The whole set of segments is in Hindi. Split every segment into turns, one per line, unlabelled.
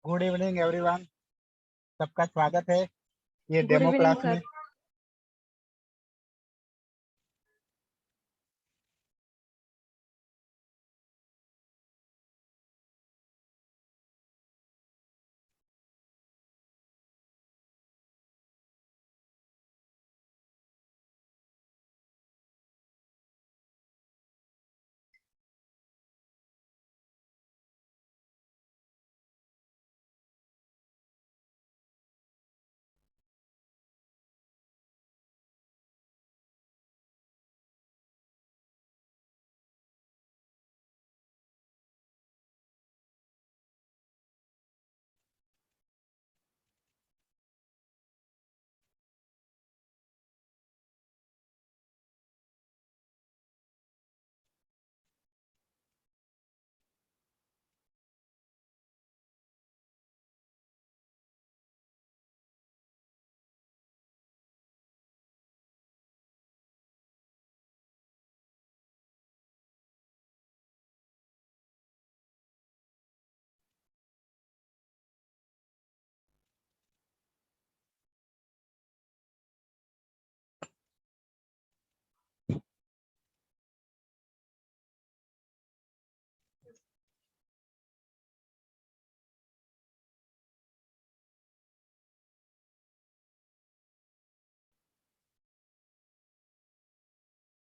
Good evening everyone. सबका स्वागत है ये
good
demo
evening
class
sir.
में।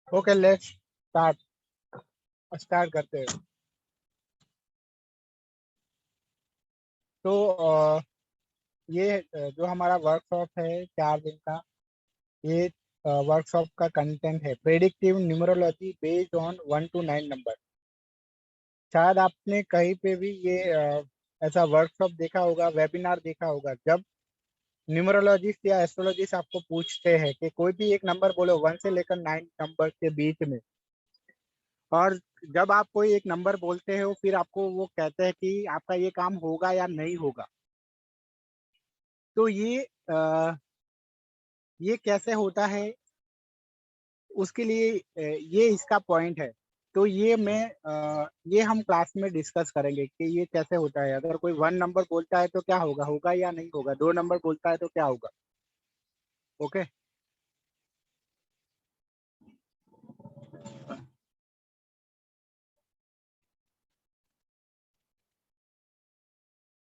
ओके, लेट्स स्टार्ट करते हैं। तो ये जो हमारा वर्कशॉप है 4 दिन का, ये वर्कशॉप का कंटेंट है predictive numerology based on 1 to 9 number. शायद आपने कहीं पे भी ये ऐसा वर्कशॉप देखा होगा, वेबिनार देखा होगा, जब न्यूमरोलॉजिस्ट या एस्ट्रोलॉजिस्ट आपको पूछते हैं कि कोई भी एक नंबर बोलो 1 से लेकर 9 नंबर के बीच में, और जब आप कोई एक नंबर बोलते हो फिर आपको वो कहते हैं कि आपका ये काम होगा या नहीं होगा। तो ये कैसे होता है, उसके लिए ये इसका पॉइंट है। तो ये हम क्लास में डिस्कस करेंगे कि ये कैसे होता है। अगर कोई 1 नंबर बोलता है तो क्या होगा, होगा या नहीं होगा। 2 नंबर बोलता है तो क्या होगा। Okay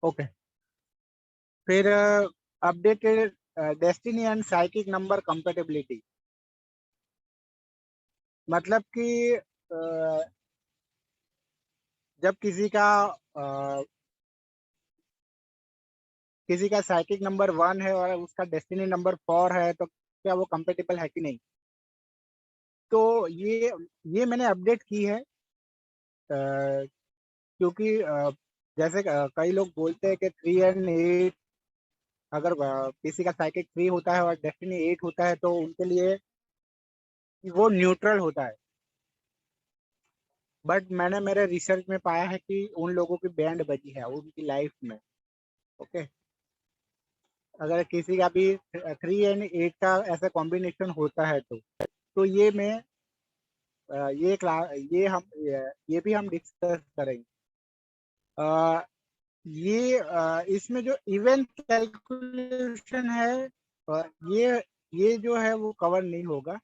okay. फिर updated destiny and psychic number compatibility, मतलब कि जब किसी का साइकिक नंबर 1 है और उसका डेस्टिनी नंबर 4 है, तो क्या वो कंपेटेबल है कि नहीं। तो ये मैंने अपडेट की है, क्योंकि जैसे कई लोग बोलते हैं कि 3 and 8, अगर किसी का साइकिक 3 होता है और डेस्टिनी 8 होता है तो उनके लिए वो न्यूट्रल होता है। बट मैंने मेरे रिसर्च में पाया है कि उन लोगों की बैंड बजी है उनकी लाइफ में। ओके, अगर किसी का भी 3 and 8 का ऐसा कॉम्बिनेशन होता है तो ये क्लास ये भी हम डिस्कस करेंगे। अ, इसमें जो इवेंट कैलकुलेशन है, अ, ये ये जो है वो कवर नहीं होगा।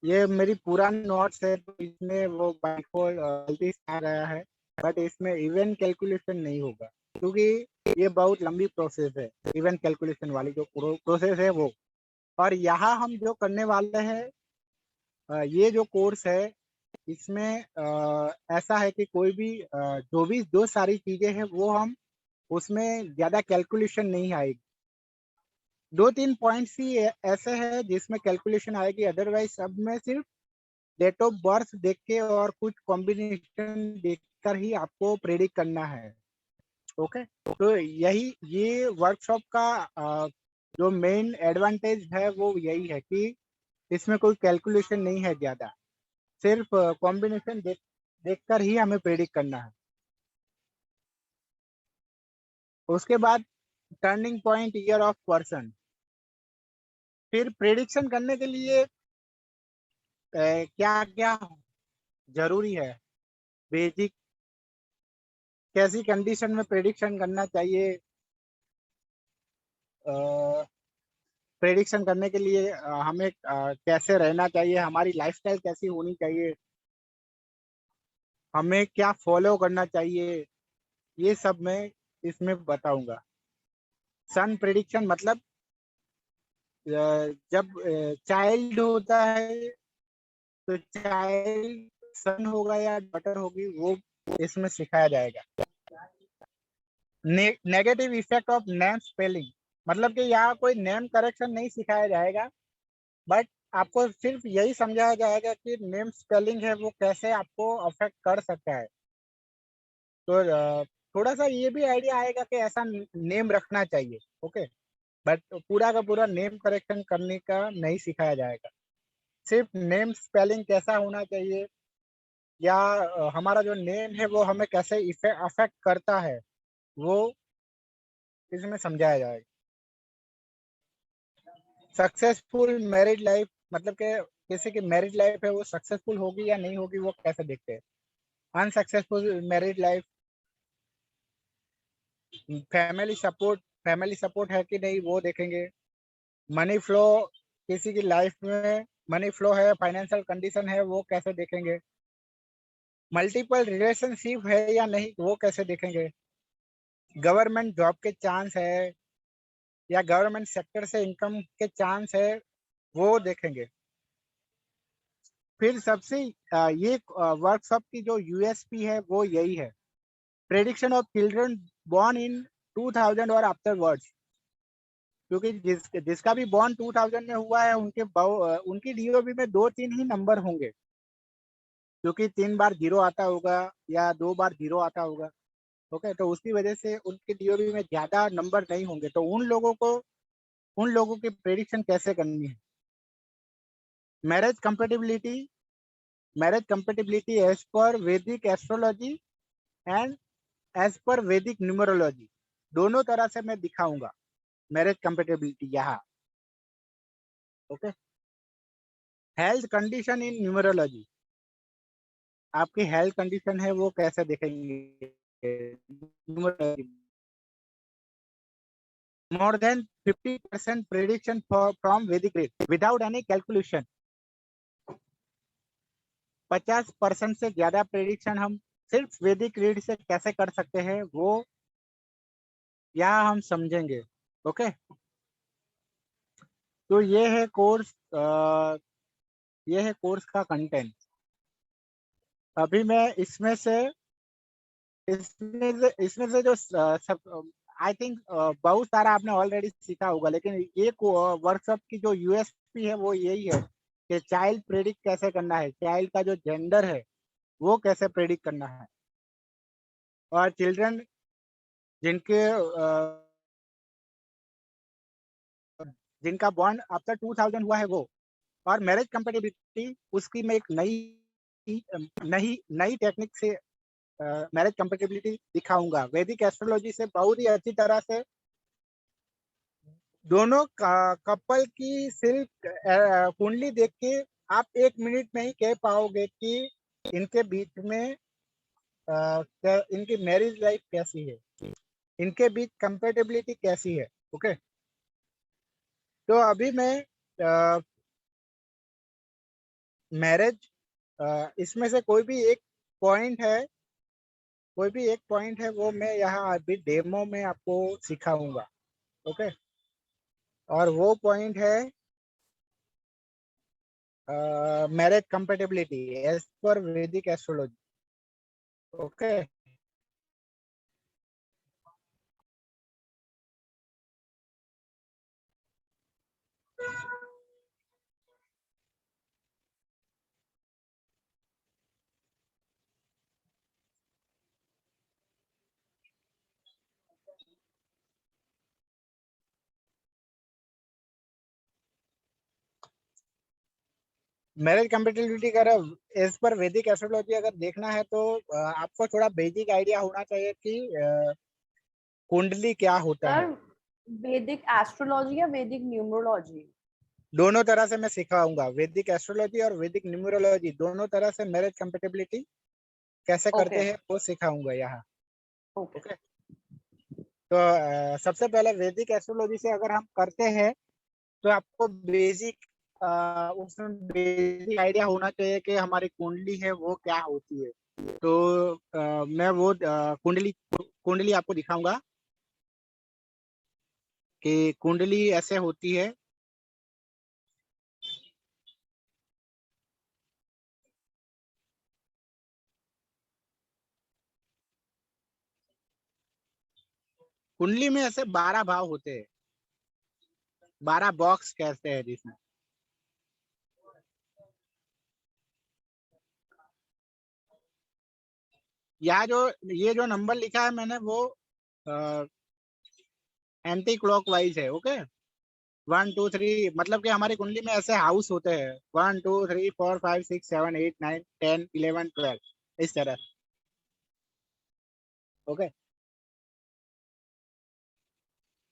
ये मेरी पुरानी नोट्स है तो इसमें वो बाय डिफॉल्ट गलती से आ गया है, बट इसमें इवेंट कैलकुलेशन नहीं होगा, क्योंकि ये बहुत लंबी प्रोसेस है। इवेंट कैलकुलेशन वाली जो प्रोसेस है वो, और यहाँ हम जो करने वाले हैं, ये जो कोर्स है इसमें ऐसा है कि कोई भी जो सारी चीजें हैं वो हम उसमें ज्यादा कैलकुलेशन नहीं आएगी। 2-3 पॉइंट्स ही ऐसे हैं जिसमें कैलकुलेशन आएगी, अदरवाइज सब में सिर्फ डेट ऑफ बर्थ देख के और कुछ कॉम्बिनेशन देखकर ही आपको प्रेडिक्ट करना है। ओके, तो ये वर्कशॉप का जो मेन एडवांटेज है वो यही है कि इसमें कोई कैलकुलेशन नहीं है ज्यादा, सिर्फ कॉम्बिनेशन देखकर ही हमें प्रेडिक्ट करना है। उसके बाद turning point year of person. फिर प्रेडिक्शन करने के लिए क्या क्या जरूरी है, बेसिक कैसी कंडीशन में प्रेडिक्शन करना चाहिए, प्रेडिक्शन करने के लिए हमें कैसे रहना चाहिए, हमारी लाइफस्टाइल कैसी होनी चाहिए, हमें क्या फॉलो करना चाहिए, ये सब मैं इसमें बताऊंगा। सन प्रेडिक्शन मतलब जब चाइल्ड होता है तो चाइल्ड सन होगा या डॉटर होगी वो इसमें सिखाया जाएगा। Negative effect of name spelling मतलब कि यहाँ कोई नेम करेक्शन नहीं सिखाया जाएगा, बट आपको सिर्फ यही समझाया जाएगा कि नेम स्पेलिंग है वो कैसे आपको अफेक्ट कर सकता है। तो थोड़ा सा ये भी आइडिया आएगा कि ऐसा नेम रखना चाहिए, ओके, बट पूरा का पूरा नेम करेक्शन करने का नहीं सिखाया जाएगा। सिर्फ नेम स्पेलिंग कैसा होना चाहिए या हमारा जो नेम है वो हमें कैसे अफेक्ट करता है वो इसमें समझाया जाएगा। सक्सेसफुल मैरिड लाइफ मतलब कि किसी की मैरिड लाइफ है वो सक्सेसफुल होगी या नहीं होगी वो कैसे देखते हैं। Unsuccessful married life, family support है कि नहीं वो देखेंगे। मनी फ्लो, किसी की लाइफ में मनी फ्लो है, फाइनेंशियल कंडीशन है वो कैसे देखेंगे। मल्टीपल रिलेशनशिप है या नहीं वो कैसे देखेंगे। गवर्नमेंट जॉब के चांस है या गवर्नमेंट सेक्टर से इनकम के चांस है वो देखेंगे। फिर सबसे ये वर्कशॉप की जो यूएसपी है वो यही है, prediction of children born in 2000 और आफ्टरवर्ड्स, क्योंकि जिसका भी बॉर्न 2000 में हुआ है उनकी डीओबी में 2-3 ही नंबर होंगे, क्योंकि 3 बार 0 आता होगा या 2 बार 0 आता होगा, ओके। तो उसकी वजह से उनकी डीओबी में ज्यादा नंबर नहीं होंगे, तो उन लोगों की प्रेडिक्शन कैसे करनी है। मैरिज कंपेटिबिलिटी एज पर वैदिक एस्ट्रोलॉजी एंड एज पर वैदिक न्यूमरोलॉजी, दोनों तरह से मैं दिखाऊंगा मैरिज कंपेटिबिलिटी यहाँ, okay. Health condition in numerology, आपकी हेल्थ कंडीशन है वो कैसे देखेंगे numerology. More than 50% prediction from वैदिक रीड विदाउट एनी कैलकुलेशन, 50% से ज्यादा प्रेडिक्शन हम सिर्फ वैदिक रीड से कैसे कर सकते हैं वो यहाँ हम समझेंगे, ओके। तो ये है कोर्स का कंटेंट। अभी मैं इसमें से जो सब आई थिंक बहुत सारा आपने ऑलरेडी सीखा होगा, लेकिन ये वर्कशॉप की जो यूएसपी है वो यही है कि चाइल्ड प्रेडिक्ट कैसे करना है, चाइल्ड का जो जेंडर है वो कैसे प्रेडिक्ट करना है, और चिल्ड्रन जिनके जिनका बॉर्न आफ्टर 2000 हुआ है वो, और मैरिज कंपेटिबिलिटी उसकी मैं एक नई नई टेक्निक से मैरिज कंपेटिबिलिटी दिखाऊंगा। वैदिक एस्ट्रोलॉजी से बहुत ही अच्छी तरह से दोनों कपल की सिर्फ कुंडली देख के आप 1 मिनट में ही कह पाओगे कि इनके बीच में इनकी मैरिज लाइफ कैसी है, इनके बीच कंपेटिबिलिटी कैसी है, ओके। तो अभी मैं मैरिज इसमें से कोई भी एक पॉइंट है वो मैं यहाँ अभी डेमो में आपको सिखाऊंगा, ओके। और वो पॉइंट है मैरिज कंपेटिबिलिटी एज पर वैदिक एस्ट्रोलॉजी, ओके। मैरिज कंपेटिबिलिटी अगर एज पर वैदिक एस्ट्रोलॉजी अगर देखना है तो आपको थोड़ा बेसिक आइडिया होना चाहिए कि कुंडली क्या होता है।
सर वैदिक एस्ट्रोलॉजी या वैदिक न्यूमरोलॉजी?
दोनों तरह से मैं सिखाऊंगा, वैदिक एस्ट्रोलॉजी और वैदिक न्यूमरोलॉजी दोनों तरह से मैरिज कंपेटिबिलिटी कैसे करते हैं वो सिखाऊंगा यहाँ,
ओके।
ओके, तो सबसे पहले वैदिक एस्ट्रोलॉजी से अगर हम करते हैं तो आपको बेसिक उसमें बेसिक आइडिया होना चाहिए कि हमारी कुंडली है वो क्या होती है। तो मैं वो कुंडली कुंडली आपको दिखाऊंगा कि कुंडली ऐसे होती है। कुंडली में ऐसे 12 भाव होते हैं, 12 बॉक्स कहते हैं जिसमें यह जो ये जो नंबर लिखा है मैंने वो एंटी क्लॉकवाइज है। ओके, 1 2 3 मतलब कि हमारी कुंडली में ऐसे हाउस होते हैं 1 2 3 4 5 6 7 8 9 10 11 12 इस तरह। ओके,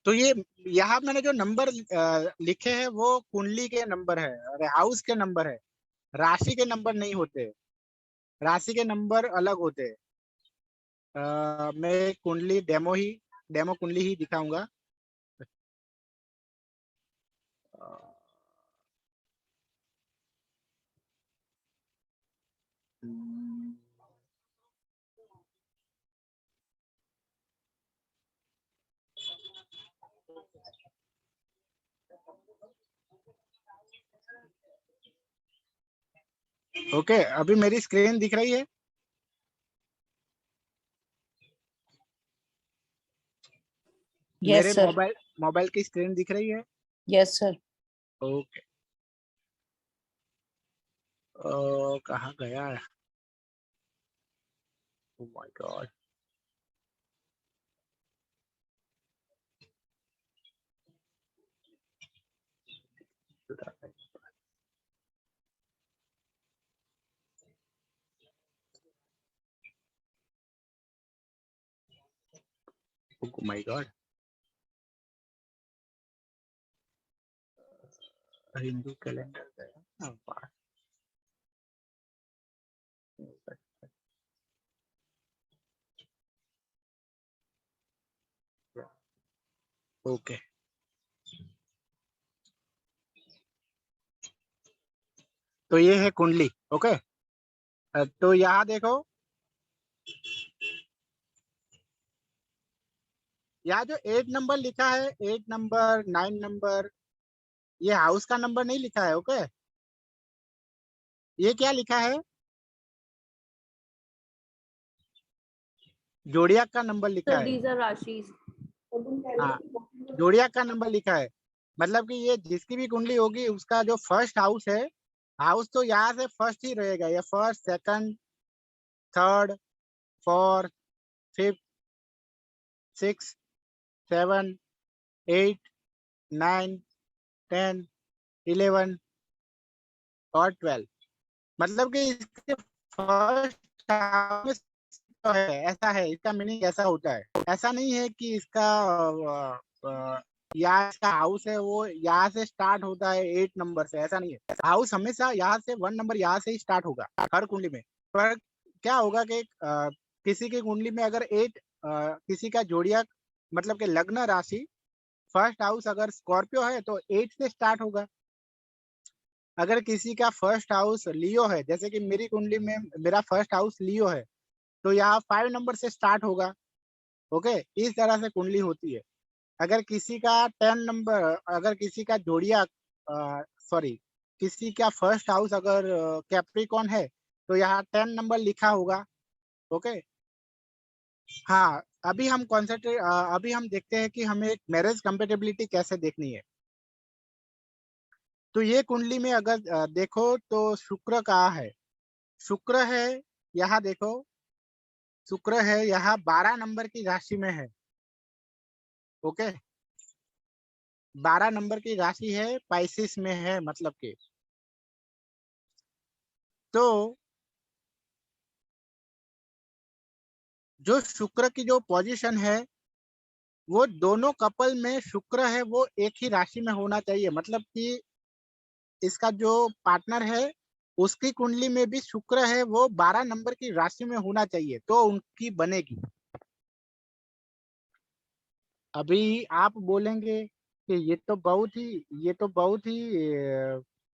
तो ये यहाँ मैंने जो नंबर लिखे हैं वो कुंडली के नंबर है और हाउस के नंबर है, राशि के नंबर नहीं होते। राशि के नंबर अलग होते हैं। मैं कुंडली डेमो कुंडली ही दिखाऊंगा। ओके, अभी मेरी स्क्रीन दिख रही है? मेरे
यस सर।
मोबाइल की स्क्रीन दिख रही है?
Yes sir.
ओके, कहाँ गया? Oh my God, oh my God. Hindu calendar गया। ओके, तो ये है कुंडली। ओके, तो यहाँ देखो, यहाँ जो 8 नंबर लिखा है, 8 नंबर 9 नंबर, ये हाउस का नंबर नहीं लिखा है। ओके, ये क्या लिखा है? जोडियाक का नंबर लिखा
So
है।
these are rashis.
हाँ, जोडियाक का नंबर लिखा है। मतलब कि ये जिसकी भी कुंडली होगी उसका जो फर्स्ट हाउस है, हाउस तो यहाँ से फर्स्ट ही रहेगा। ये first, second, third, fourth, fifth, 6, 7, 8, 9, 10, 11 और 12। मतलब कि इसके फर्स्ट हाउस है, ऐसा है। इसका मीनिंग ऐसा होता है। ऐसा नहीं है कि इसका यहाँ इसका हाउस है वो यहाँ से स्टार्ट होता है 8 नंबर से, ऐसा नहीं है। हाउस हमेशा यहाँ से 1 नंबर यहाँ से ही स्टार्ट होगा हर कुंडली में। पर क्या होगा कि किसी की कुंडली में अगर 8 किसी का जोड़ियाक मतलब कि लग्न राशि फर्स्ट हाउस अगर स्कॉर्पियो है तो 8 से स्टार्ट होगा। अगर किसी का फर्स्ट हाउस लियो है, जैसे कि मेरी कुंडली में मेरा फर्स्ट हाउस लियो है, तो यहाँ 5 नंबर से स्टार्ट होगा। ओके, इस तरह से कुंडली होती है। अगर किसी का 10 नंबर, अगर किसी का जोड़िया सॉरी किसी का फर्स्ट हाउस अगर कैप्रिकॉन है तो यहाँ 10 नंबर लिखा होगा। ओके, हाँ, अभी हम देखते हैं कि हमें एक मैरिज कंपेटेबिलिटी कैसे देखनी है। तो ये कुंडली में अगर देखो तो शुक्र कहाँ है? शुक्र है यहाँ देखो, शुक्र है यहाँ 12 नंबर की राशि में है। ओके, 12 नंबर की राशि है, पाइसिस में है। मतलब कि तो जो शुक्र की जो पोजीशन है वो दोनों कपल में शुक्र है वो एक ही राशि में होना चाहिए। मतलब कि इसका जो पार्टनर है उसकी कुंडली में भी शुक्र है वो 12 नंबर की राशि में होना चाहिए तो उनकी बनेगी। अभी आप बोलेंगे कि ये तो बहुत ही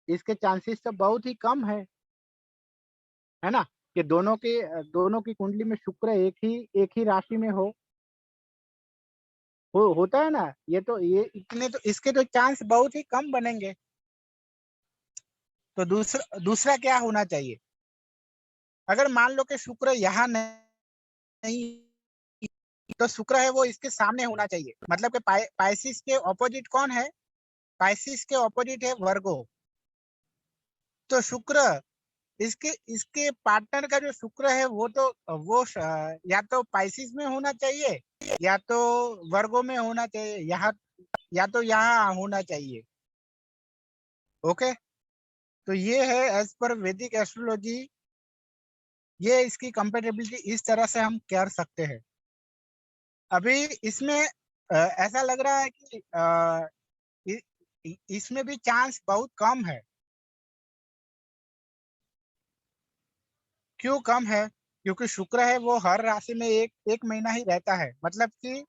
इसके चांसेस तो बहुत ही कम है ना, कि दोनों की कुंडली में शुक्र एक ही राशि में होता है ना। ये इतने तो इसके तो चांस बहुत ही कम बनेंगे। तो दूसरा दूसरा क्या होना चाहिए? अगर मान लो कि शुक्र यहाँ नहीं, तो शुक्र है वो इसके सामने होना चाहिए। मतलब कि पाइसिस के ऑपोजिट कौन है? पाइसिस के ऑपोजिट है वर्गो। तो शुक्र इसके इसके पार्टनर का जो शुक्र है या तो पाइसिस में होना चाहिए या तो वर्गो में होना चाहिए, या तो यहाँ होना चाहिए। ओके, तो ये है एज पर वैदिक एस्ट्रोलॉजी, ये इसकी कंपेटेबिलिटी इस तरह से हम कर सकते हैं। अभी इसमें ऐसा लग रहा है कि इसमें भी चांस बहुत कम है। क्यों कम है? क्योंकि शुक्र है वो हर राशि में एक महीना ही रहता है। मतलब कि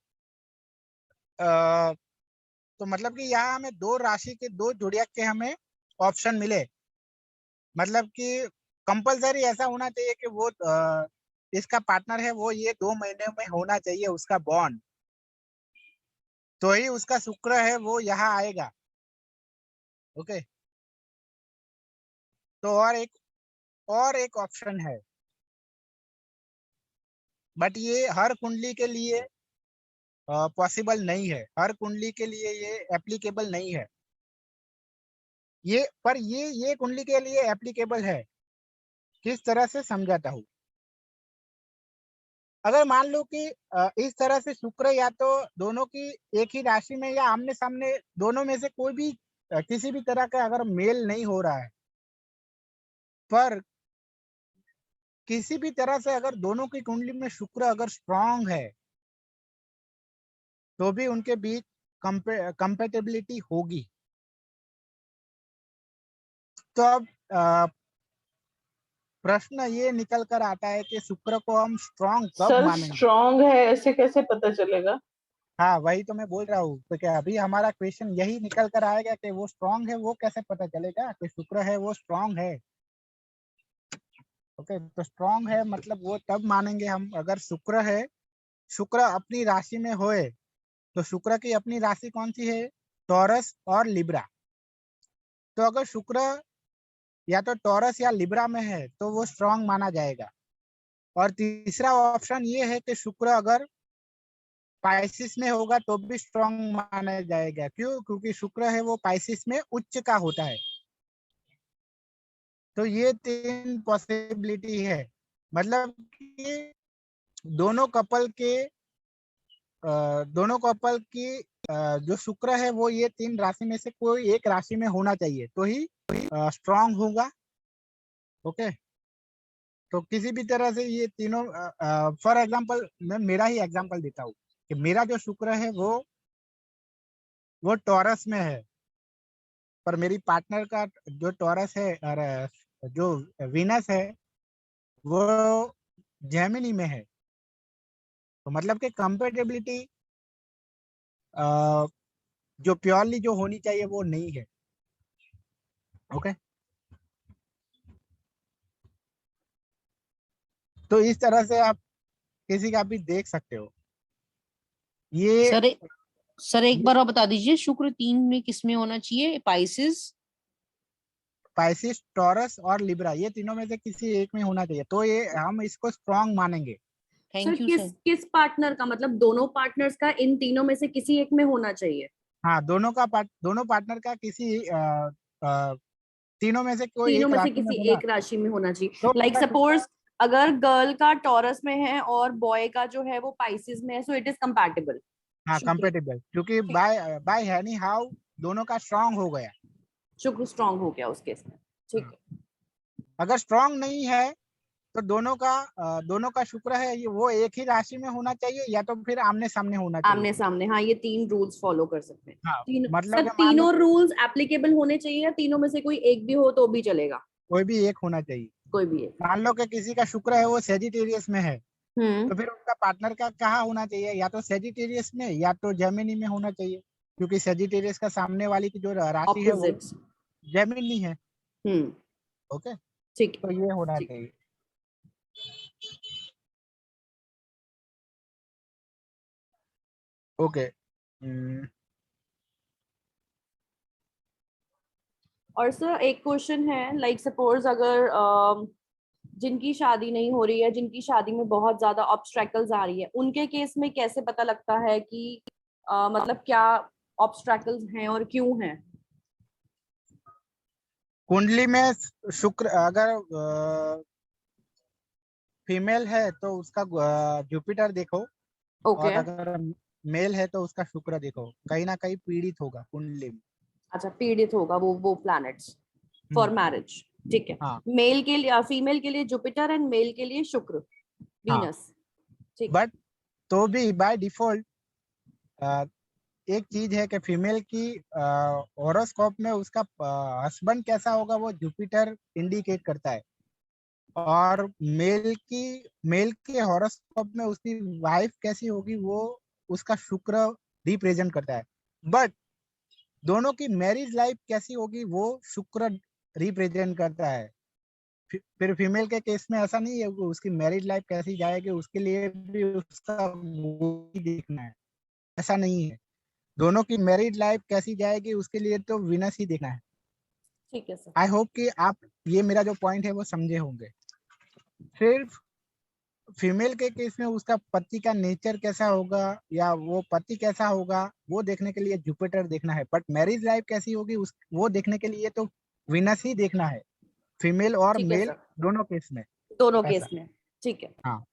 तो मतलब कि यहाँ हमें दो राशि के दो जोड़ियाक के हमें ऑप्शन मिले। मतलब कि कंपलसरी ऐसा होना चाहिए कि वो इसका पार्टनर है वो ये 2 महीने में होना चाहिए उसका बॉन्ड, तो ही उसका शुक्र है वो यहाँ आएगा। ओके, तो और एक ऑप्शन है, बट ये हर कुंडली के लिए पॉसिबल नहीं है, हर कुंडली के लिए ये एप्लीकेबल नहीं है। ये कुंडली के लिए एप्लीकेबल है। किस तरह से समझाता हूँ? अगर मान लो कि इस तरह से शुक्र या तो दोनों की एक ही राशि में या आमने सामने, दोनों में से कोई भी किसी भी तरह का अगर मेल नहीं हो रहा है, पर किसी भी तरह से अगर दोनों की कुंडली में शुक्र अगर स्ट्रांग है, तो भी उनके बीच कंपेटेबिलिटी होगी। तो अब प्रश्न ये निकल कर आता है कि शुक्र को हम स्ट्रांग कब
सर
मानेंगे?
स्ट्रांग है ऐसे कैसे पता चलेगा?
हाँ, वही तो मैं बोल रहा हूँ। तो क्या अभी हमारा क्वेश्चन यही निकल कर आएगा कि वो स्ट्रांग है, वो कैसे पता चलेगा कि शुक्र है वो स्ट्रांग है? ओके, तो स्ट्रांग है मतलब वो तब मानेंगे हम अगर शुक्र अपनी राशि में होए। तो शुक्र की अपनी राशि कौन सी है? टॉरस और लिब्रा। तो अगर शुक्र या तो टॉरस या लिब्रा में है तो वो स्ट्रांग माना जाएगा। और तीसरा ऑप्शन ये है कि शुक्र अगर पाइसिस में होगा तो भी स्ट्रांग माना जाएगा। क्यों? क्योंकि शुक्र है वो पाइसिस में उच्च का होता है। तो ये 3 पॉसिबिलिटी है। मतलब कि दोनों कपल के जो शुक्र है वो ये 3 राशि में से कोई एक राशि में होना चाहिए तो ही स्ट्रांग होगा। ओके, तो किसी भी तरह से ये तीनों, फॉर एग्जांपल मैं मेरा ही एग्जांपल देता हूँ कि मेरा जो शुक्र है वो टॉरस में है, पर मेरी पार्टनर का जो टॉरस है और जो वीनस है वो जेमिनी में है। तो मतलब कि कंपेटेबिलिटी जो प्योरली जो होनी चाहिए वो नहीं है। ओके, तो इस तरह से आप किसी का भी देख सकते हो। ये
सर एक बार और बता दीजिए, शुक्र 3 में किस में होना चाहिए? पाइसिस,
टॉरस और लिब्रा, ये तीनों में से किसी एक में होना चाहिए, तो ये हम इसको स्ट्रांग मानेंगे।
Thank you sir.
किस पार्टनर का, मतलब दोनों पार्टनर्स का इन तीनों में से किसी एक में होना चाहिए?
हाँ, दोनों पार्टनर का किसी तीनों में से कोई
तीनों
एक
में से
राशि में
किसी
होना।
एक राशि में होना चाहिए।
तो
लाइक सपोज अगर गर्ल का टॉरस में है और बॉय का जो है वो पाइसिस में है, सो इट इज कंपैटिबल।
हाँ, कंपेटेबल, क्योंकि बाय एनी हाउ दोनों का स्ट्रांग हो गया।
शुक्र स्ट्रांग हो गया उस केस में। ठीक है।
अगर स्ट्रांग नहीं है तो दोनों का शुक्र है ये वो एक ही राशि में होना चाहिए या तो फिर आमने सामने होना चाहिए।
आमने सामने, हाँ, ये 3 रूल्स फॉलो कर सकते हैं।
हाँ,
तीनों
मतलब
सर,
कि मान लो
तीनों रूल्स एप्लीकेबल होने चाहिए या तीनों में से कोई एक भी हो तो भी चलेगा?
कोई भी एक होना चाहिए।
कोई भी एक।
मान लो कि किसी का शुक्र है वो सेजिटेरियस में है, तो फिर उनका पार्टनर का कहाँ होना चाहिए, या तो सेजिटेरियस में या तो जेमिनी में होना चाहिए, क्योंकि सेजिटेरियस का सामने वाली की जो राशि है वो
ऑपोजिट।
जेमिनी है।
हम्म।
ओके,
ठीक है।
तो ये होना
ठीक।
चाहिए। ओके।
और सर एक क्वेश्चन है, लाइक सपोज अगर जिनकी शादी नहीं हो रही है, जिनकी शादी में बहुत ज्यादा ऑब्स्ट्रैकल्स आ रही है, उनके केस में कैसे पता लगता है कि मतलब क्या ऑब्स्ट्रैकल्स हैं और क्यों हैं?
कुंडली में शुक्र अगर फीमेल है तो उसका जुपिटर देखो,
ओके।
और अगर मेल है तो उसका शुक्र देखो, कहीं ना कहीं पीड़ित होगा कुंडली में।
अच्छा, पीड़ित होगा वो प्लैनेट्स फॉर
हम्म,
मैरिज। ठीक है।
हाँ
मेल के लिए, फीमेल के लिए जुपिटर एंड मेल के लिए शुक्र,
हाँ।
वीनस। ठीक है।
बट तो भी बाय डिफॉल्ट एक चीज है कि फीमेल की हॉरोस्कोप में उसका हस्बैंड कैसा होगा वो जुपिटर इंडिकेट करता है, और मेल के हॉरोस्कोप में उसकी वाइफ कैसी होगी वो उसका शुक्र रिप्रेजेंट करता है। बट दोनों की मैरिज लाइफ कैसी होगी वो शुक्र रिप्रेजेंट करता है। फिर फीमेल के केस में ऐसा नहीं है कि उसकी मैरिज लाइफ कैसी जाएगी उसके लिए भी उसका वो ही देखना है, ऐसा नहीं है। दोनों की मैरिज लाइफ कैसी जाएगी उसके लिए तो विनस ही देखना है।
ठीक है सर।
आई होप कि आप ये मेरा जो पॉइंट है वो समझे होंगे। सिर्फ फीमेल के केस में उसका पति का नेचर कैसा होगा या वो पति कैसा होगा वो देखने के लिए जुपिटर देखना है, बट मैरिज लाइफ कैसी होगी उस वो देखने के लिए तो विनस ही देखना है, फीमेल और
ठीक है
मेल
सर,
दोनों केस में।
दोनों केस
ऐसा,
में। ठीक है।
हाँ।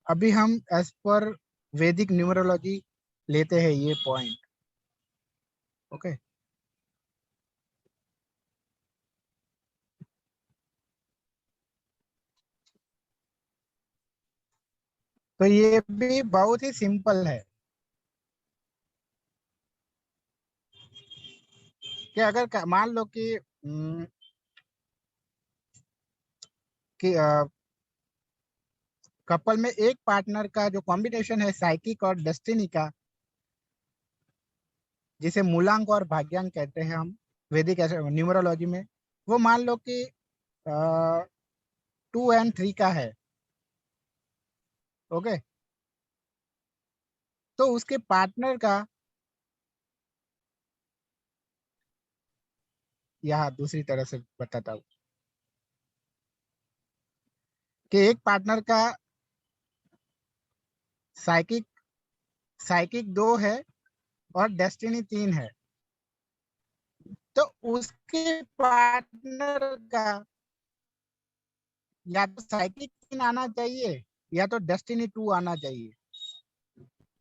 अभी हम एज पर वैदिक न्यूमरोलॉजी लेते हैं ये पॉइंट। ओके। तो ये भी बहुत ही सिंपल है कि अगर मान लो कि कपल में एक पार्टनर का जो कॉम्बिनेशन है साइकिक और डेस्टिनी का, जिसे मूलांक और भाग्यांक कहते हैं हम वैदिक न्यूमरोलॉजी में, वो मान लो कि 2 और 3 का है। ओके, तो उसके पार्टनर का, यहाँ दूसरी तरह से बताता हूँ कि एक पार्टनर का साइकिक साइकिक 2 है और डेस्टिनी 3 है, तो उसके पार्टनर का या तो साइकिक 3 आना चाहिए या तो डेस्टिनी 2 आना चाहिए।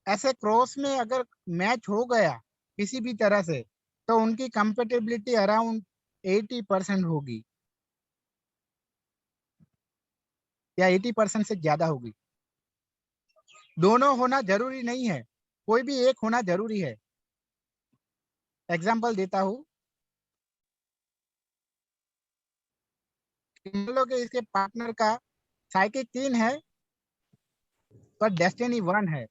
ऐसे क्रॉस में अगर मैच हो गया किसी भी तरह से तो उनकी कंपेटेबिलिटी अराउंड 80% होगी या 80% से ज्यादा होगी। दोनों होना जरूरी नहीं है, कोई भी एक होना जरूरी है। एग्जाम्पल देता हूँ, मान लो कि इसके पार्टनर का साइकिक 3 है पर डेस्टिनी 1 है,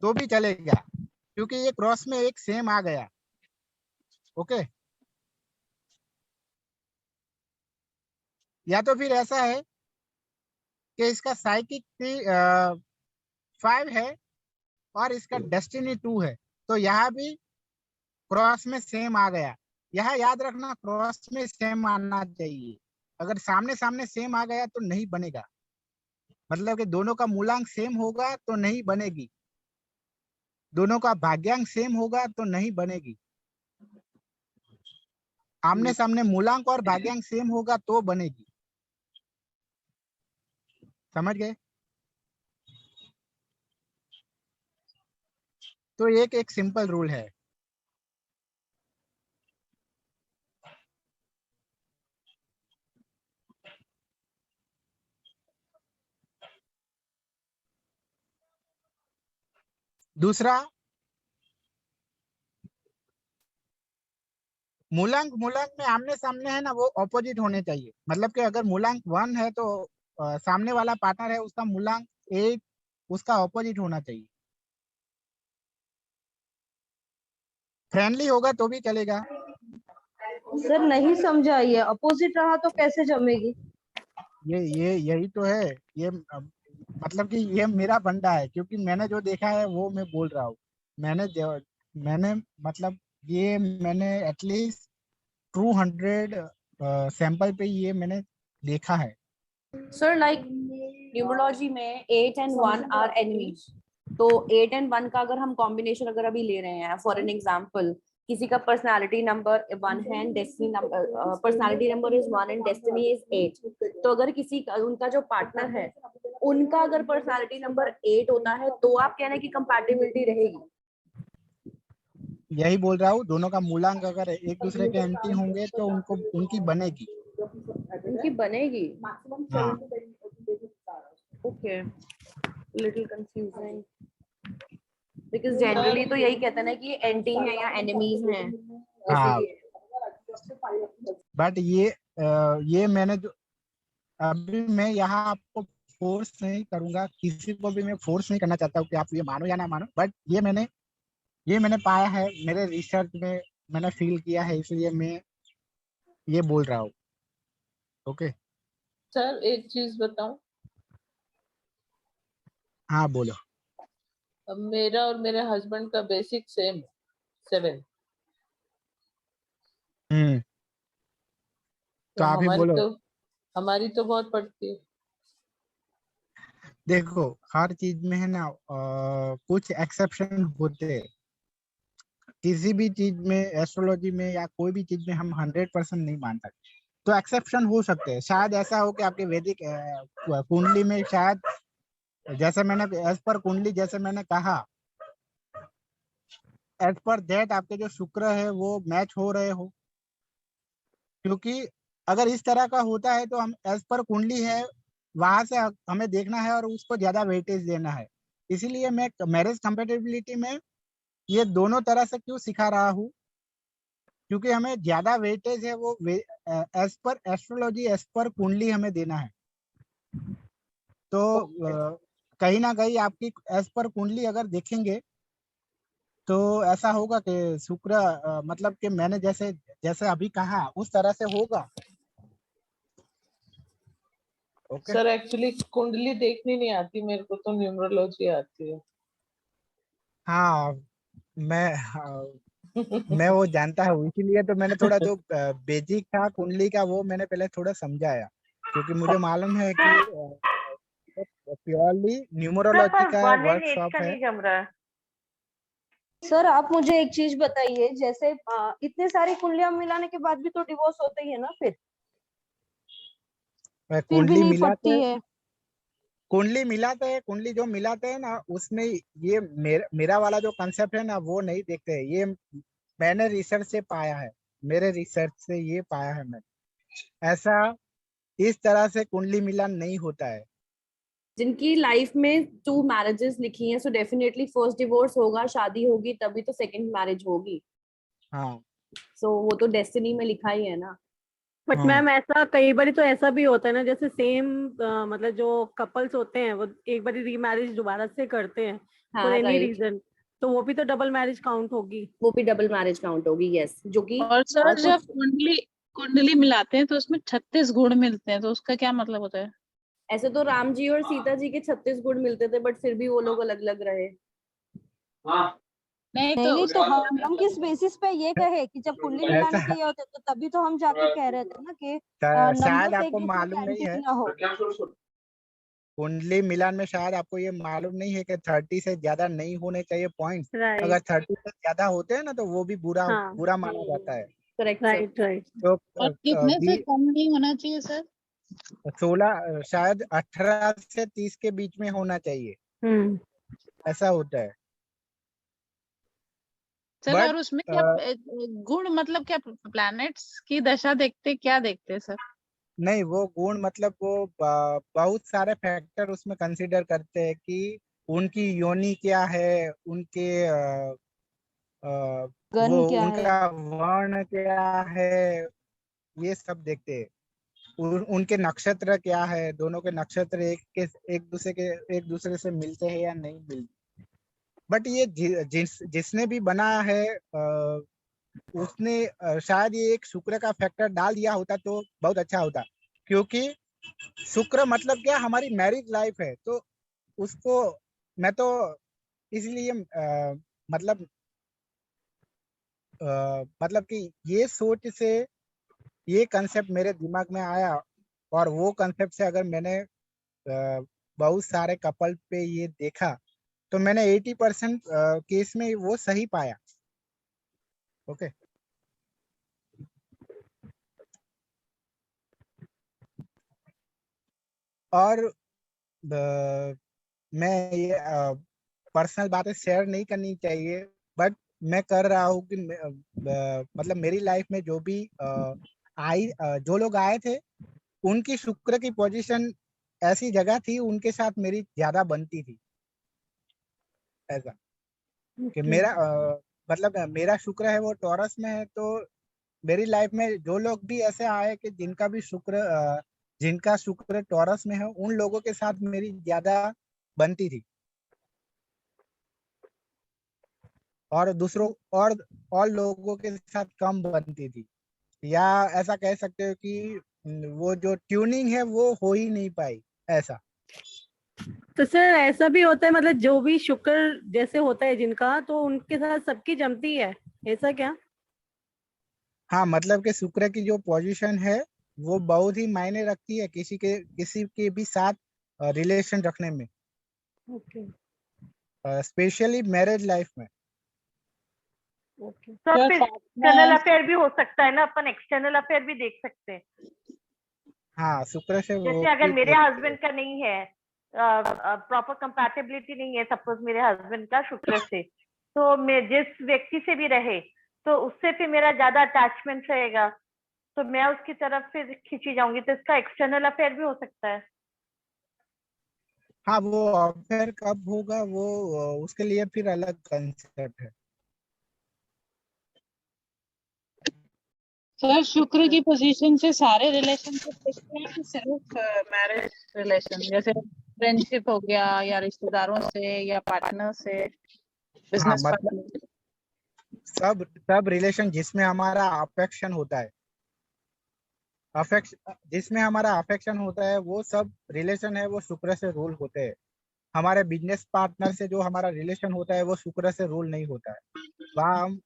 तो भी चलेगा क्योंकि ये क्रॉस में एक सेम आ गया। ओके, या तो फिर ऐसा है कि इसका साइकिक 5 है और इसका डेस्टिनी 2 है, तो यहाँ भी क्रॉस में सेम आ गया। यहाँ याद रखना क्रॉस में सेम आना चाहिए, अगर सामने सामने सेम आ गया तो नहीं बनेगा, मतलब कि दोनों का मूलांक सेम होगा तो नहीं बनेगी, दोनों का भाग्यांक सेम होगा तो नहीं बनेगी। आमने सामने मूलांक और भाग्यांक सेम होगा तो बनेगी। समझ गए? तो एक एक सिंपल रूल है। दूसरा, मूलांक मूलांक में आमने सामने है ना वो ऑपोजिट होने चाहिए, मतलब कि अगर मूलांक 1 है तो सामने वाला पार्टनर है उसका मूलांक 8 उसका ऑपोजिट होना चाहिए। फ्रेंडली होगा तो भी चलेगा।
सर नहीं समझा, ये अपोजिट रहा तो कैसे जमेगी?
ये यही तो है। ये मतलब कि ये मेरा फंडा है, क्योंकि मैंने जो देखा है वो मैं बोल रहा हूँ। मैंने मतलब ये मैंने एटलीस्ट 200 सैंपल पे ये मैंने देखा है।
सर लाइक न्यूमरोलॉजी में 8 एंड 1 आर एनिमीज, तो 8 एंड 1 का अगर हम कॉम्बिनेशन अगर अभी ले रहे हैं, फॉर एन एग्जांपल किसी का पर्सनालिटी नंबर 1 है and destiny number, personality number is 1 and destiny is 8, तो अगर किसी का उनका जो पार्टनर है उनका अगर पर्सनालिटी नंबर 8 होता है तो आप कह रहे हैं कि कंपैटिबिलिटी रहेगी?
यही बोल रहा हूँ, दोनों का मूलांक अगर एक दूसरे के एंटी होंगे तो उनको उनकी बनेगी।
उनकी बनेगी।
हाँ।
Okay, little confusing, because generally तो यही कहते हैं ना कि एंटी है या एनिमीज हैं,
हाँ,
इसीलिए।
बट ये मैंने जो अभी मैं यहाँ आपको फोर्स नहीं करूंगा, किसी को भी मैं फोर्स नहीं करना चाहता हूँ कि आप ये मानो या ना मानो, बट ये मैंने पाया है, मेरे रिसर्च में मैंने फील किया है, इसलिए मैं ये बोल रहा हूँ। ओके।
सर एक चीज बताऊं,
हाँ बोलो।
अब मेरा और मेरे हस्बैंड का बेसिक सेम 7,
तो
तो
आप ही बोलो।
हमारी तो बहुत पड़ती है।
देखो, हर चीज में है ना कुछ एक्सेप्शन होते हैं। किसी भी चीज में, एस्ट्रोलॉजी में या कोई भी चीज में हम 100% नहीं मान सकते, तो एक्सेप्शन हो सकते हैं। शायद ऐसा हो कि आपके वैदिक कुंडली में शायद, जैसे मैंने एज पर कुंडली जैसे मैंने कहा, एज पर दैट आपके जो शुक्र है वो मैच हो रहे हो। क्योंकि अगर इस तरह का होता है तो हम एज पर कुंडली है वहां से हमें देखना है और उसको ज्यादा वेटेज देना है। इसीलिए मैं मैरिज कंपेटेबिलिटी में ये दोनों तरह से क्यों सिखा रहा हूँ, क्योंकि हमें ज्यादा वेटेज है वो as per astrology, as per कुंडली हमें देना है। तो कहीं ना कहीं आपकी एज पर कुंडली अगर देखेंगे तो ऐसा होगा कि शुक्र मतलब कि मैंने जैसे जैसे अभी कहा उस तरह से होगा। ओके।
सर एक्चुअली कुंडली देखनी नहीं आती मेरे को, तो न्यूमरोलॉजी आती है।
हाँ, मैं वो जानता हूँ, इसीलिए तो मैंने थोड़ा जो बेसिक था कुंडली का वो मैंने पहले थोड़ा समझाया, क्योंकि मुझे मालूम है कि प्योरली न्यूमरोलॉजी का वर्कशॉप है।
जम रहा है। सर आप मुझे एक चीज बताइए, जैसे इतने सारी कुंडलियां मिलाने के बाद भी तो डिवोर्स होता ही है ना, फिर भी
कुंडली
नहीं
मिलाते
पड़ती है।
कुंडली जो मिलाते हैं ना उसमें ये मेरा वाला जो कंसेप्ट है ना वो नहीं देखते हैं। ये मैंने रिसर्च से पाया है, मेरे रिसर्च से ये पाया है मैंने, ऐसा इस तरह से कुंडली मिलान नहीं होता है।
जिनकी लाइफ में 2 मैरिजेस लिखी हैं, सो डेफिनेटली फर्स्ट डिवोर्स होगा, शादी होगी तभी तो सेकंड मैरिज होगी।
हाँ।
सो वो तो डेस्टिनी में लिखा ही है ना।
बट
हाँ।
मैम ऐसा कई बार तो ऐसा भी होता है ना, जैसे सेम मतलब जो कपल्स होते हैं वो एक बार रीमैरिज दोबारा से करते हैं फॉर
हाँ
एनी
राइट,
रीजन, तो वो भी तो डबल मैरिज काउंट होगी।
वो भी डबल मैरिज काउंट होगी, यस, जो कि
और सर जब
कुछ
कुंडली कुंडली मिलाते हैं तो उसमें 36 गुण मिलते हैं, तो उसका क्या मतलब होता है?
ऐसे तो राम जी और सीता जी के 36 गुण मिलते थे, बट फिर भी वो लोग अलग अलग रहे।
नहीं
नहीं
तो
नहीं, तो हम किस बेसिस पे ये कहे कि जब कुंडली मिलाने
ऐसा
के लिए होते तो तभी तो हम जाके कह रहे थे ना कि
शायद
नंबर्स एक
आपको
दूसरे
मालूम
के
नहीं
एंटी
है,
ना हो।
कुंडली मिलान में शायद आपको ये मालूम नहीं है कि 30 से ज्यादा नहीं होने चाहिए पॉइंट्स। अगर
राइट।
30 से ज्यादा होते हैं ना तो वो भी बुरा
हाँ।
बुरा माना जाता है।
Correct sir.
Right right.
तो
और कितने से कम नहीं होना चाहिए सर?
16 शायद 18 से 30 के बीच में होना चाहिए, ऐसा होता है।
सर
बट
और उसमें क्या गुण मतलब क्या प्लैनेट्स की दशा देखते, क्या देखते हैं सर?
नहीं, वो गुण मतलब वो बहुत सारे फैक्टर उसमें कंसीडर करते हैं कि उनकी योनि क्या है, उनके वो
गन क्या है?
उनका वर्ण क्या है, ये सब देखते हैं। उनके नक्षत्र क्या है, दोनों के नक्षत्र एक दूसरे से मिलते हैं या नहीं मिलते। बट ये जिसने भी बनाया है उसने शायद ये एक शुक्र का फैक्टर डाल दिया होता तो बहुत अच्छा होता, क्योंकि शुक्र मतलब क्या, हमारी मैरिज लाइफ है। तो उसको मैं तो इसलिए मतलब कि ये सोच से ये कंसेप्ट मेरे दिमाग में आया, और वो कंसेप्ट से अगर मैंने बहुत सारे कपल पे ये देखा तो मैंने 80% केस में वो सही पाया। ओके और मैं ये पर्सनल बातें शेयर नहीं करनी चाहिए, बट मैं कर रहा हूँ कि मतलब मेरी लाइफ में जो भी जो लोग आए थे उनकी शुक्र की पोजीशन ऐसी जगह थी, उनके साथ मेरी ज्यादा बनती थी। ऐसा कि मेरा मतलब मेरा शुक्र है वो टॉरस में है, तो मेरी लाइफ में जो लोग भी ऐसे आए कि जिनका शुक्र टॉरस में है, उन लोगों के साथ मेरी ज्यादा बनती थी, और दूसरों और लोगों के साथ कम बनती थी। या ऐसा कह सकते हो कि वो जो ट्यूनिंग है वो हो ही नहीं पाई ऐसा।
तो सर ऐसा भी होता है, मतलब जो भी शुक्र जैसे होता है जिनका, तो उनके साथ सबकी जमती है, ऐसा क्या?
हाँ, मतलब कि शुक्र की जो पोजीशन है वो बहुत ही मायने रखती है किसी के भी साथ रिलेशन रखने में,
ओके
स्पेशली मैरिज लाइफ में।
ओके।
तो
Sir,
फिर
partner-
एक्सटर्नल अफेयर भी हो सकता है ना, अपन एक्सटर्नल अफेयर भी देख सकते हैं।
हाँ, शुक्र से वो
जैसे अगर
भी
मेरे
देख-
हस्बैंड का नहीं है, प्रॉपर कंपैटिबिलिटी नहीं है सपोज मेरे हस्बैंड का शुक्र से, तो मैं जिस व्यक्ति से भी रहे तो उससे फिर मेरा ज्यादा अटैचमेंट रहेगा, तो मैं उसकी तरफ फिर खींची जाऊंगी, तो इसका एक्सटर्नल अफेयर भी हो सकता है।
हाँ, वो अफेयर कब होगा वो उसके लिए फिर अलग कंसेप्ट है।
सर शुक्र की पोजीशन से सारे रिलेशनशिप देखते हैं कि सिर्फ मैरिज रिलेशन, जैसे फ्रेंडशिप हो गया या रिश्तेदारों से या पार्टनर से, बिजनेस
मतलब
पार्टनर?
सब रिलेशन जिसमें हमारा अफेक्शन होता है, जिसमें हमारा अफेक्शन होता है, वो सब रिलेशन है वो शुक्र से रूल होते हैं। हमारे बिजनेस पार्टनर से जो हमारा रिलेशन होता है वो शुक्र से रूल नहीं होता है। वहाँ हम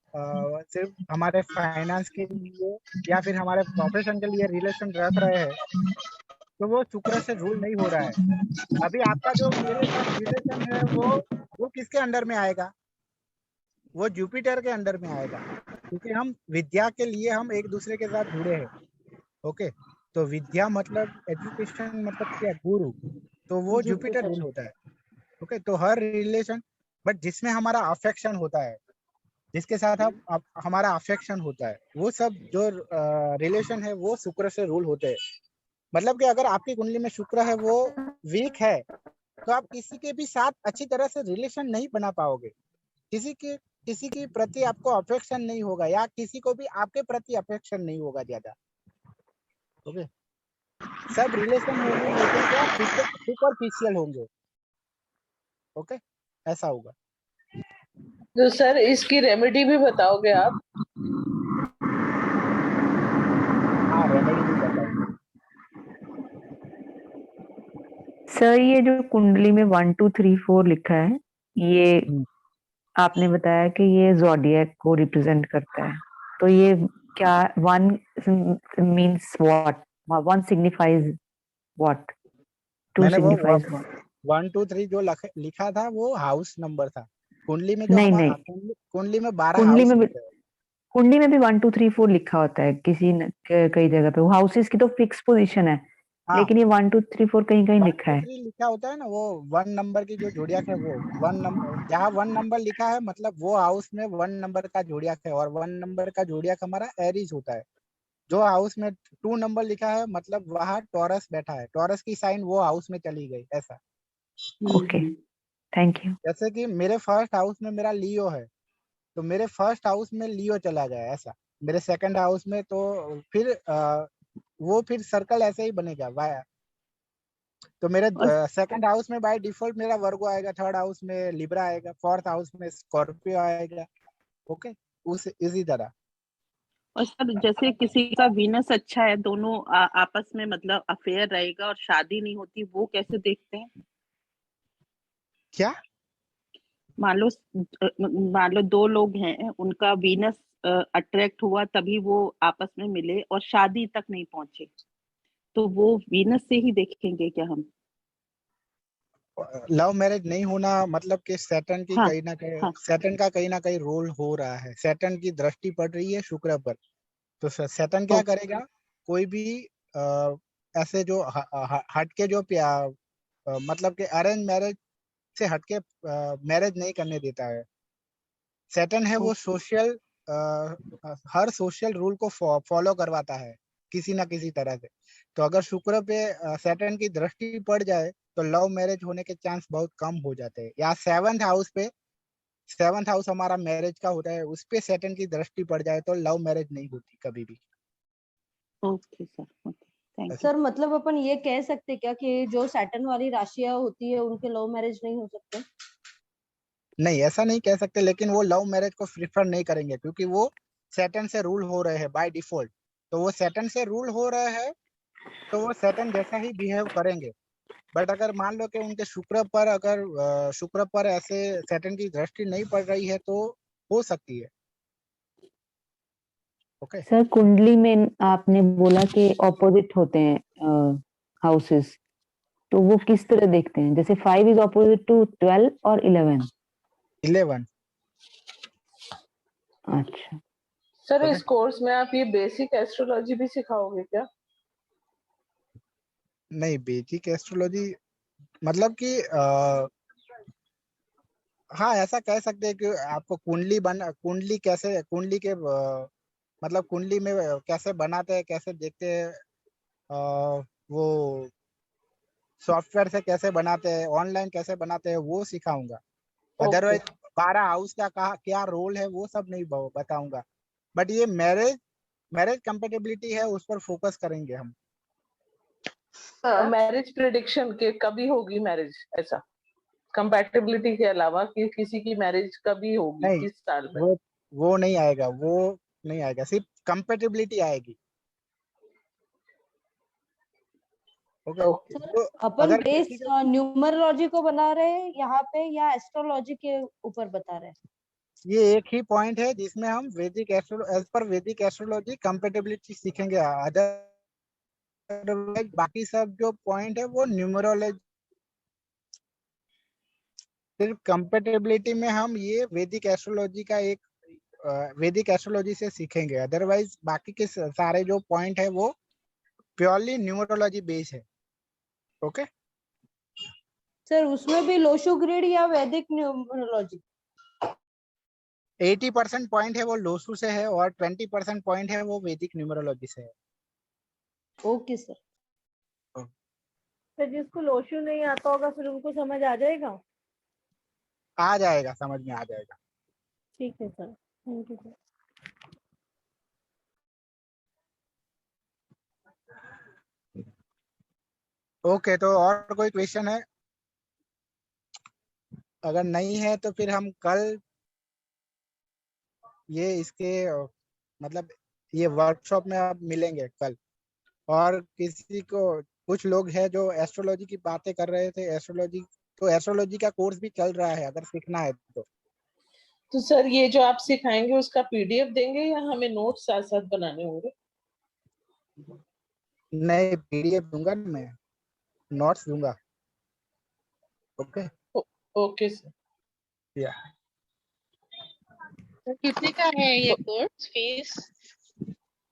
सिर्फ हमारे फाइनेंस के लिए या फिर हमारे प्रोफेशन के लिए रिलेशन रख रहे हैं, तो वो शुक्र से रूल नहीं हो रहा है। अभी आपका जो मेरे साथ रिलेशन है वो किसके अंडर में आएगा? वो जुपिटर के अंडर में आएगा, क्योंकि हम विद्या के लिए हम एक दूसरे के साथ जुड़े हैं। ओके, तो विद्या मतलब एजुकेशन मतलब क्या, गुरु, तो वो जुपिटर रूल होता है। ओके, तो हर रिलेशन, बट जिसमें हमारा अफेक्शन होता है, जिसके साथ हमारा अफेक्शन होता है, वो सब जो रिलेशन है वो शुक्र से रूल होते हैं। मतलब कि अगर आपकी कुंडली में शुक्र है वो वीक है, तो आप किसी के भी साथ अच्छी तरह से रिलेशन नहीं बना पाओगे। किसी के प्रति आपको अफेक्शन नहीं होगा, या किसी को भी आपके प्रति अफेक्शन नहीं होगा ज्यादा। ओके, सब रिलेशन होंगे लेकिन क्या सुपरफिशियल होंगे। ओके, ऐसा होगा।
तो सर इसकी रेमेडी भी बताओगे आप?
हाँ, रेमेडी भी बताऊंगा।
सर ये जो कुंडली में 1 2 3 4 लिखा है, ये आपने बताया कि ये ज़ोडिएक को रिप्रेजेंट करता है, तो ये क्या 1 मींस व्हाट, 1 सिग्निफाइज व्हाट, 2
मैंने वो
सिग्निफाइज व्हाट?
1 2 3 जो लिखा था वो हाउस नंबर था। कुंडली में जो
नहीं
हमारा
नहीं,
कुंडली में 12
कुंडली
हाउस
में
होते हैं।
कुंडली में भी 1 2 3 4 लिखा होता है कई जगह पे, हाउसेस की तो फिक्स पोजीशन है,
हाँ,
लेकिन ये 1 2 3 4 कहीं कहीं
1
लिखा
2
है।
3 लिखा होता है ना, वो 1 नंबर की जो जोड़ियाक है वो 1 नंबर, जहाँ 1 नंबर लिखा है मतलब वो हाउस में 1 नंबर का जोड़ियाक है, और 1 नंबर का जोड़ियाक हमारा एरीज होता है। जो हाउस में 2 नंबर लिखा है मतलब वहाँ टॉरस बैठा है, टॉरस की साइन वो हाउस में चली गई, ऐसा।
Okay, thank you.
जैसे कि मेरे फर्स्ट हाउस में मेरा लियो है, तो मेरे फर्स्ट हाउस में लियो चला गया, ऐसा। मेरे सेकंड हाउस में तो फिर वो फिर सर्कल ऐसे ही बनेगा वाया। तो मेरे सेकंड हाउस में बाय डिफॉल्ट मेरा वर्गो आएगा, थर्ड हाउस में लिब्रा आएगा, फोर्थ हाउस में स्कॉर्पियो आएगा। ओके, उस इसी तरह।
और सर जैसे किसी का वीनस अच्छा है, दोनों आपस में मतलब अफेयर रहेगा और शादी नहीं होती, वो कैसे देखते हैं?
क्या?
मान लो 2 लोग हैं, उनका वीनस अट्रैक्ट हुआ तभी वो आपस में मिले और शादी तक नहीं पहुंचे, तो वो वीनस से ही देखेंगे क्या हम?
लव मैरिज नहीं होना मतलब कि सैटर्न की
हाँ,
कहीं ना कहीं
हाँ,
सैटर्न का कहीं ना कहीं रोल हो रहा है, सैटर्न की दृष्टि पड़ रही है शुक्र पर। तो सैटर्न क्या करेगा, कोई भी ऐसे जो हटके जो मतलब कि अरेंज मैरिज से हटके मैरिज नहीं करने देता है। सैटर्न है वो सोशल हर सोशल रूल को फॉलो करवाता है किसी ना किसी तरह से। तो अगर शुक्र पे सैटर्न की दृष्टि पड़ जाए तो लव मैरिज होने के चांस बहुत कम हो जाते हैं। या सेवंथ हाउस हमारा मैरिज का होता है, उस पे सैटर्न की दृष्टि पड़ जाए तो लव मैरिज नहीं होती कभी भी।
Okay sir, okay, thank you.
Sir मतलब अपन ये कह सकते क्या कि जो सैटर्न वाली राशियां होती है उनके लव मैरिज नहीं हो सकते?
नहीं, ऐसा नहीं कह सकते, लेकिन वो लव मैरिज को प्रिफर नहीं करेंगे क्योंकि वो सैटर्न से रूल हो रहे हैं बाय डिफॉल्ट। तो वो सैटर्न से रूल हो रहे हैं तो वो सैटर्न जैसा ही बिहेव करेंगे। बट अगर मान लो कि उनके शुक्र पर ऐसे सैटर्न की दृष्टि नहीं पड़ रही है तो हो सकती है। ओके
सर कुंडली में आपने बोला कि ऑपोजिट होते हैं हाउसेस, तो वो किस तरह देखते हैं? जैसे 5 इज ऑपोजिट टू 12 और 11।
11।
अच्छा,
सर
ओके,
इस कोर्स में आप ये बेसिक एस्ट्रोलॉजी भी सिखाओगे क्या?
नहीं बेसिक एस्ट्रोलॉजी मतलब कि हाँ ऐसा कह सकते हैं कि आपको कुंडली के मतलब कुंडली में कैसे बनाते हैं, कैसे देखते हैं, वो सॉफ्टवेयर से कैसे बनाते हैं, ऑनलाइन कैसे बनाते हैं, वो सिखाऊंगा।
ओके,
अदरवाइज 12 हाउस का क्या रोल है वो सब नहीं बताऊंगा। बट ये मैरिज कंपेटेबिलिटी है, उस पर फोकस करेंगे हम।
मैरिज प्रिडिक्शन के कभी होगी मैरिज, ऐसा कंपैटिबिलिटी के अलावा कि किसी की मैरिज कभी होगी,
नहीं,
किस साल में?
वो नहीं आएगा, सिर्फ कंपेटेबिलिटी आएगी। ओके,
ओके,
सर
तो
अपन
अगर
बेस
किसी का
न्यूमरोलॉजी को बना रहे हैं यहाँ पे या एस्ट्रोलॉजी के ऊपर बता रहे हैं?
ये एक ही पॉइंट है जिसमें हम एज पर वैदिक एस्ट्रोलॉजी कंपेटेबिलिटी सीखेंगे। अदरवाइज बाकी सब जो पॉइंट है वो न्यूमरोलॉजी, सिर्फ कंपेटेबिलिटी में हम ये वैदिक एस्ट्रोलॉजी से सीखेंगे। अदरवाइज बाकी के सारे जो पॉइंट है वो प्योरली न्यूमरोलॉजी बेस है। ओके,
सर उसमें भी लोशो ग्रिड या वैदिक न्यूमरोलॉजी?
80% पॉइंट है वो लोसू से है और 20% पॉइंट है वो वैदिक न्यूमरोलॉजी से है।
Okay sir.
तो जिसको लोशु नहीं आता होगा फिर उनको समझ आ जाएगा?
आ जाएगा, समझ में आ जाएगा।
ठीक है sir, thank you sir.
Okay, तो और कोई क्वेश्चन है? अगर नहीं है तो फिर हम कल ये इसके मतलब ये वर्कशॉप में आप मिलेंगे कल। और किसी को कुछ लोग हैं जो एस्ट्रोलॉजी की बातें कर रहे थे, एस्ट्रोलॉजी का कोर्स भी चल रहा है, अगर सीखना है
तो सर ये जो आप सिखाएंगे उसका पीडीएफ देंगे या हमें नोट साथ साथ बनाने होंगे?
नहीं, पीडीएफ दूंगा ना मैं, नोट्स दूंगा। Okay,
okay sir.
या
तो कितने का है ये कोर्स फीस?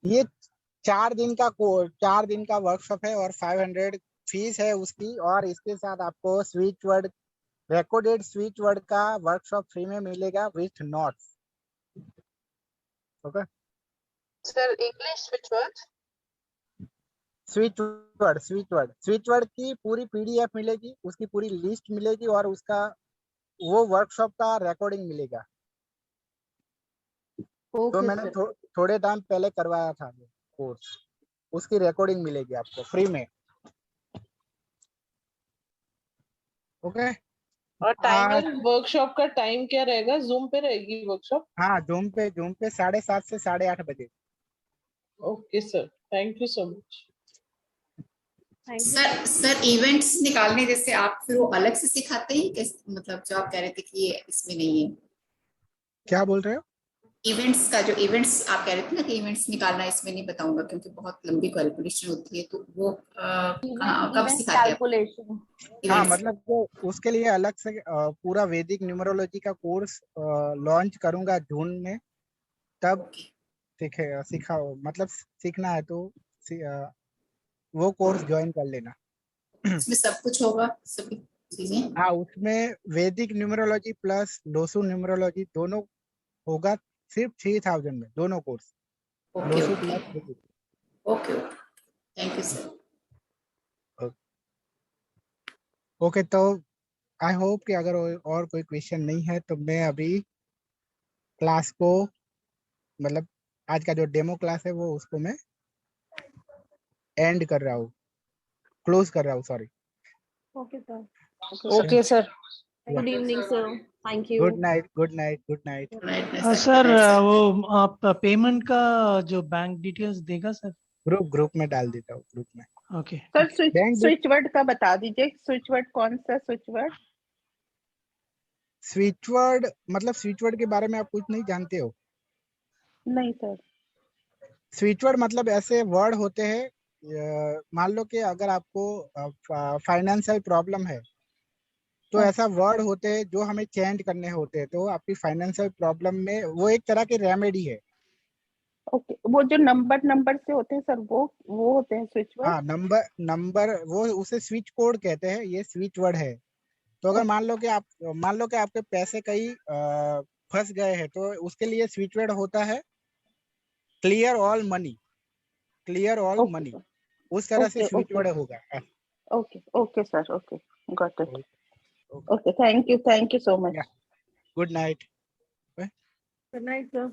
ये 4 दिन का वर्कशॉप है और 500 फीस है उसकी। और इसके साथ आपको रिकॉर्डेड स्विच वर्ड का वर्कशॉप फ्री में मिलेगा with notes. Okay,
sir English
switch word की पूरी पीडीएफ मिलेगी, उसकी पूरी लिस्ट मिलेगी और उसका वो वर्कशॉप का रिकॉर्डिंग मिलेगा। तो
ओके
मैंने
सर।
थोड़े टाइम पहले करवाया था कोर्स। उसकी रिकॉर्डिंग मिलेगी आपको फ्री में। ओके।
और टाइमिंग वर्कशॉप का टाइम क्या रहेगा? जूम पे रहेगी वर्कशॉप?
हाँ, जूम पे 7:30 से 8:30 बजे।
Okay sir, thank you so much.
Sir events निकालने जैसे आप फिर वो अलग से सिखाते हैं मतलब जो आप कह रहे थे कि ये इसमें नहीं है?
क्या बोल रहे हो?
इवेंट्स का जो इवेंट्स आप कह रहे थे ना कि इवेंट्स निकालना इसमें नहीं बताऊंगा क्योंकि बहुत लंबी कैलकुलेशन होती है, तो वो कब सिखाते हैं?
हाँ, मतलब तो उसके लिए अलग से पूरा वैदिक न्यूमरोलॉजी का कोर्स लॉन्च करूंगा जून में, तब सीखना है तो वो कोर्स ज्वाइन कर लेना।
इसमें सब कुछ होगा, सभी चीजें?
हाँ, उसमें वैदिक न्यूमरोलॉजी प्लस लोसू न्यूमरोलॉजी दोनों होगा, सिर्फ 3000 में दोनों कोर्स। लोसू प्लस वैदिक।
Okay, thank you sir.
Okay, तो आई होप कि अगर और कोई क्वेश्चन नहीं है तो मैं अभी क्लास को, मतलब आज का जो डेमो क्लास है वो उसको मैं एंड कर रहा हूँ, क्लोज कर रहा हूँ, sorry.
Okay sir.
Okay sir.
Good evening sir, thank you.
Good night, good night, good night.
Sir वो आप पेमेंट का जो बैंक डिटेल्स देगा सर?
ग्रुप में डाल देता हूँ, ग्रुप में।
ओके
सर स्विच वर्ड का बता दीजिए, स्विच वर्ड कौन सा स्विच वर्ड?
स्विच वर्ड मतलब स्विच वर्ड के बारे में आप कुछ नहीं जानते हो?
नहीं सर।
स्विच वर्ड मतलब ऐसे वर्ड होते हैं, मान लो कि अगर आपको फाइनेंशियल प्रॉब्लम है तो ऐसा वर्ड होते हैं जो हमें चेंज करने होते हैं, तो आपकी फाइनेंशियल प्रॉब्लम में वो एक तरह की रेमेडी है।
ओके, वो जो नंबर से होते हैं सर, वो होते हैं स्विच वर्ड?
हाँ, नंबर वो उसे स्विच कोड कहते हैं, ये स्विच वर्ड है। तो अगर मान लो कि आपके पैसे कहीं फंस गए हैं तो उसके लिए स्विच वर्ड होता है clear all money, clear all money, उस तरह से स्विच वर्ड होगा।
Okay sir, okay, got it. Okay, thank you so much.
Good night.
Good night sir.